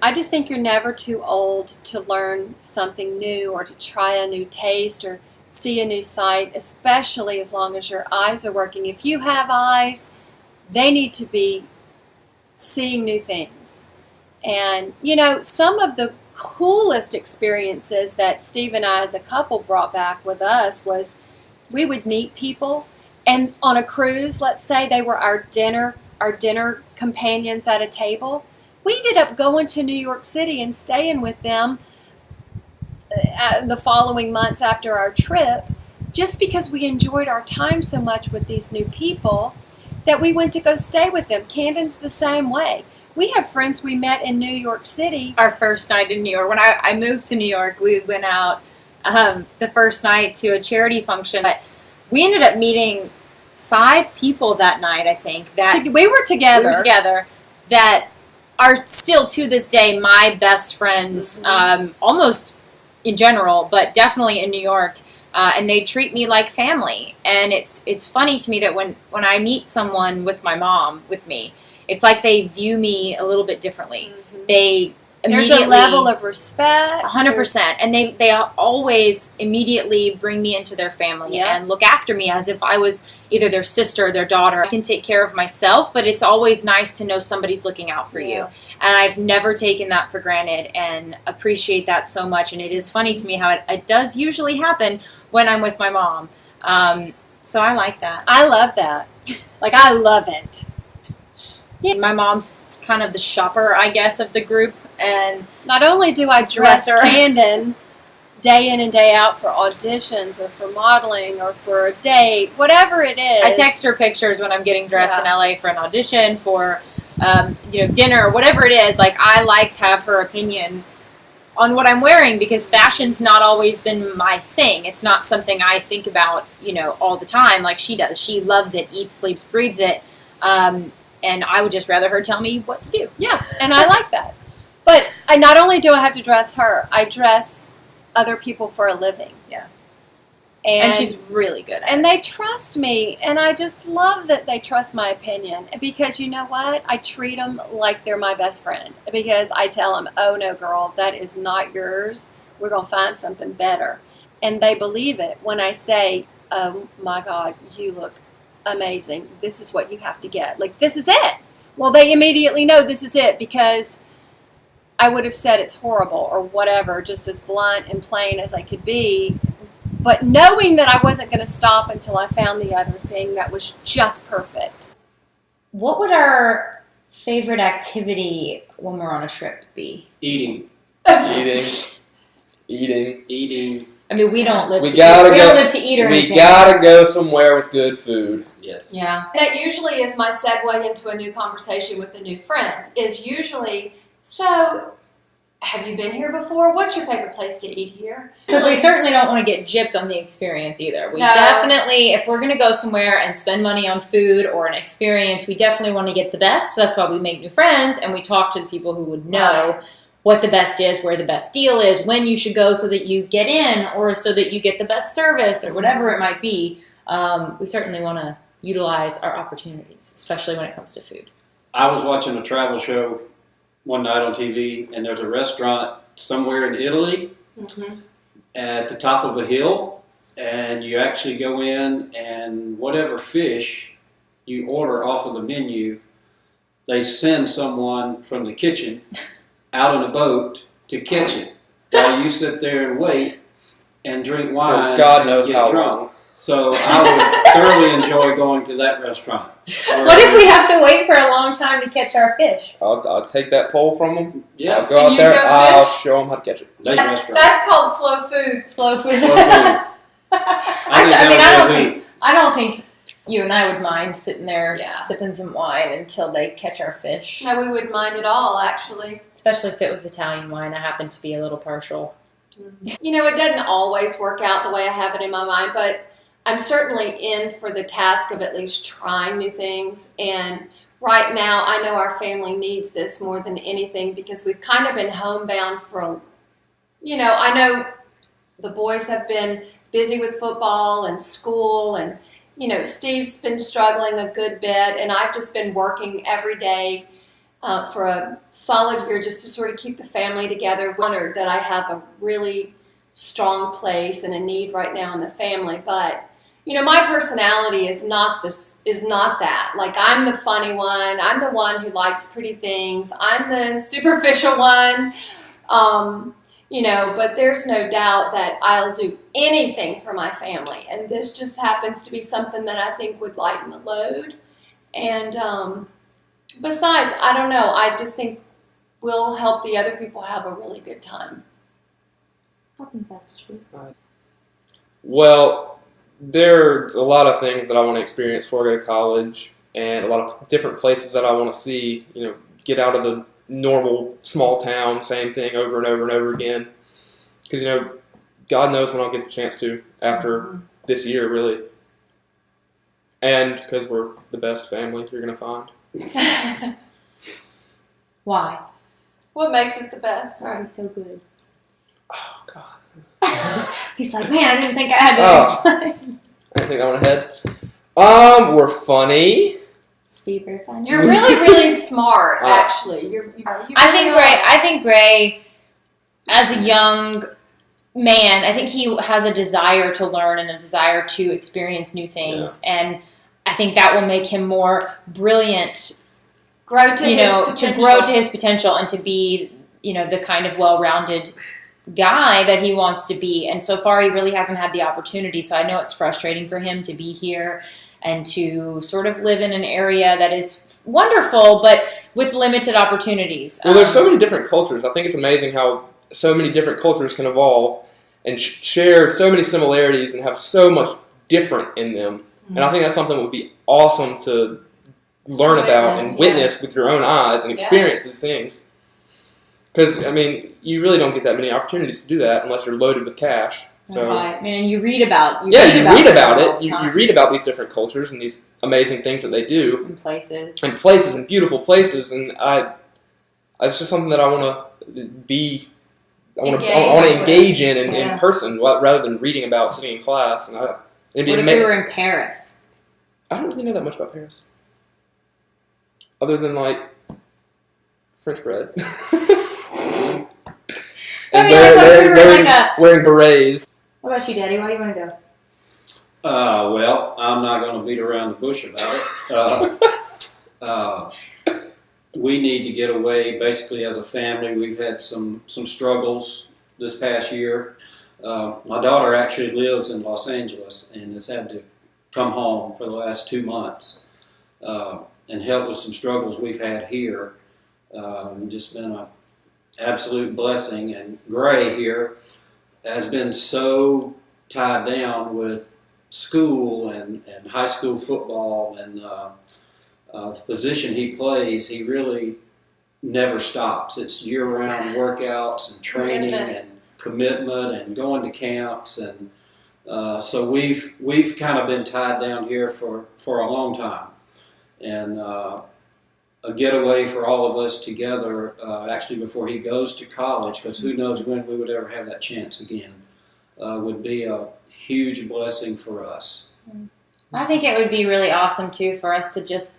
I just think you're never too old to learn something new or to try a new taste or see a new sight, especially as long as your eyes are working. If you have eyes, they need to be seeing new things. And, some of the coolest experiences that Steve and I as a couple brought back with us was we would meet people, and on a cruise, let's say they were our dinner companions at a table. We ended up going to New York City and staying with them the following months after our trip, just because we enjoyed our time so much with these new people that we went to go stay with them. Camden's the same way. We have friends we met in New York City. Our first night in New York, when I moved to New York, we went out the first night to a charity function. But we ended up meeting 5 people that night, I think. We were together. That are still to this day my best friends, almost in general, but definitely in New York. And they treat me like family. And it's funny to me that when I meet someone with my mom with me, it's like they view me a little bit differently. There's a level of respect. 100%. And they always immediately bring me into their family and look after me as if I was either their sister or their daughter. I can take care of myself, but it's always nice to know somebody's looking out for you. And I've never taken that for granted and appreciate that so much. And it is funny to me how it does usually happen when I'm with my mom. So I like that. I love that. I love it. Yeah. My mom's kind of the shopper, I guess, of the group. And not only do I dress Camden day in and day out for auditions or for modeling or for a date, whatever it is. I text her pictures when I'm getting dressed in LA for an audition, for dinner, whatever it is. I like to have her opinion on what I'm wearing because fashion's not always been my thing. It's not something I think about, all the time like she does. She loves it, eats, sleeps, breathes it. And I would just rather her tell me what to do. Yeah, and I like that. But not only do I have to dress her, I dress other people for a living. Yeah. And she's really good at it. And they trust me, and I just love that they trust my opinion. Because you know what? I treat them like they're my best friend. Because I tell them, oh, no, girl, that is not yours. We're going to find something better. And they believe it when I say, oh, my God, you look amazing. This is what you have to get. This is it. Well, they immediately know this is it because I would have said it's horrible or whatever, just as blunt and plain as I could be. But knowing that I wasn't going to stop until I found the other thing that was just perfect. What would our favorite activity when we're on a trip be? Eating. Eating. I mean, we don't live to eat or anything. We gotta go somewhere with good food. Yes. Yeah. That usually is my segue into a new conversation with a new friend, is usually, so, have you been here before? What's your favorite place to eat here? Because we certainly don't want to get gypped on the experience either. We definitely, if we're going to go somewhere and spend money on food or an experience, we definitely want to get the best. So that's why we make new friends and we talk to the people who would know what the best is, where the best deal is, when you should go so that you get in or so that you get the best service or whatever it might be. We certainly want to utilize our opportunities, especially when it comes to food. I was watching a travel show one night on TV, and there's a restaurant somewhere in Italy at the top of a hill, and you actually go in, and whatever fish you order off of the menu, they send someone from the kitchen out on a boat to catch it while you sit there and wait and drink wine. God knows and how get drunk. long. So I would thoroughly enjoy going to that restaurant. What if we have to wait for a long time to catch our fish? I'll take that pole from them. Yeah. I'll go out there. I'll show them how to catch it. That's called slow food. Slow food. I don't think you and I would mind sitting there sipping some wine until they catch our fish. No, we wouldn't mind at all, actually. Especially if it was Italian wine. I happen to be a little partial. It doesn't always work out the way I have it in my mind, but I'm certainly in for the task of at least trying new things. And right now, I know our family needs this more than anything because we've kind of been homebound for, I know the boys have been busy with football and school and, Steve's been struggling a good bit and I've just been working every day. for a solid year just to sort of keep the family together. Honored that I have a really strong place and a need right now in the family, but my personality is not that. Like, I'm the funny one. I'm the one who likes pretty things. I'm the superficial one. But there's no doubt that I'll do anything for my family. And this just happens to be something that I think would lighten the load. And besides, I don't know. I just think we'll help the other people have a really good time. I think that's true. Well, there's a lot of things that I want to experience before I go to college, and a lot of different places that I want to see. Get out of the normal small town, same thing over and over and over again. Because God knows when I'll get the chance to after this year, really. And because we're the best family you're gonna find. Why? What makes us the best, Why are right? we so good? Oh God. He's like, man, I didn't think I had to explain. I didn't think that one ahead. We're funny. Super funny. You're really, really smart, actually. You I think Gray, as a young man, I think he has a desire to learn and a desire to experience new things, and I think that will make him more brilliant. Grow to his potential and to be, the kind of well-rounded guy that he wants to be. And so far, he really hasn't had the opportunity. So I know it's frustrating for him to be here and to sort of live in an area that is wonderful, but with limited opportunities. Well, there's so many different cultures. I think it's amazing how so many different cultures can evolve and share so many similarities and have so much different in them. Mm-hmm. And I think that's something that would be awesome to learn about and witness with your own eyes and experience these things. Because, you really don't get that many opportunities to do that unless you're loaded with cash. So, right. And you read about you read about it. You read about these different cultures and these amazing things that they do. And places. And beautiful places. And it's just something that I want to be... I want to engage in person rather than reading about sitting in class. And what if we were in Paris? I don't really know that much about Paris. Other than, French bread. And wearing berets. What about you, Daddy? Why do you want to go? Well, I'm not going to beat around the bush about it. We need to get away. Basically, as a family, we've had some struggles this past year. My daughter actually lives in Los Angeles and has had to come home for the last 2 months and help with some struggles we've had here. Just been an absolute blessing. And Gray here has been so tied down with school and high school football and the position he plays. He really never stops. It's year-round workouts and training and commitment and going to camps, and so we've kind of been tied down here for a long time, and a getaway for all of us together actually before he goes to college, because who knows when we would ever have that chance again, would be a huge blessing for us. I think it would be really awesome too for us to just,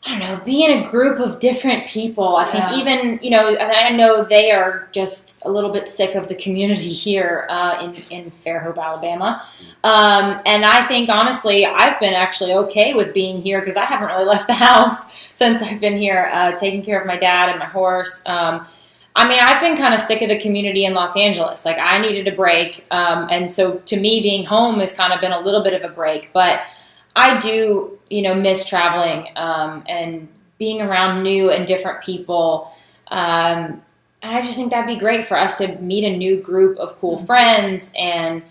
I don't know, be in a group of different people. I think even, I know they are just a little bit sick of the community here in Fairhope, Alabama. And I think, honestly, I've been actually okay with being here because I haven't really left the house since I've been here taking care of my dad and my horse. I've been kind of sick of the community in Los Angeles. I needed a break. And so to me, being home has kind of been a little bit of a break. But I do, miss traveling and being around new and different people. And I just think that'd be great for us to meet a new group of cool friends and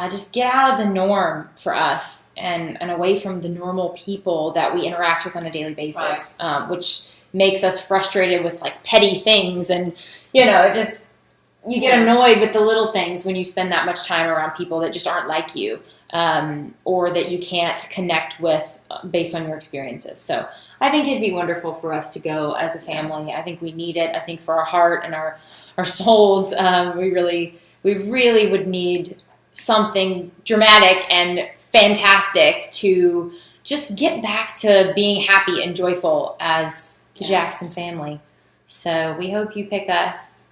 just get out of the norm for us and away from the normal people that we interact with on a daily basis, which makes us frustrated with petty things. And, you get annoyed with the little things when you spend that much time around people that just aren't like you. Or that you can't connect with based on your experiences. So I think it'd be wonderful for us to go as a family. I think we need it. I think for our heart and our souls, we really would need something dramatic and fantastic to just get back to being happy and joyful as the Yeah. Jackson family. So we hope you pick us.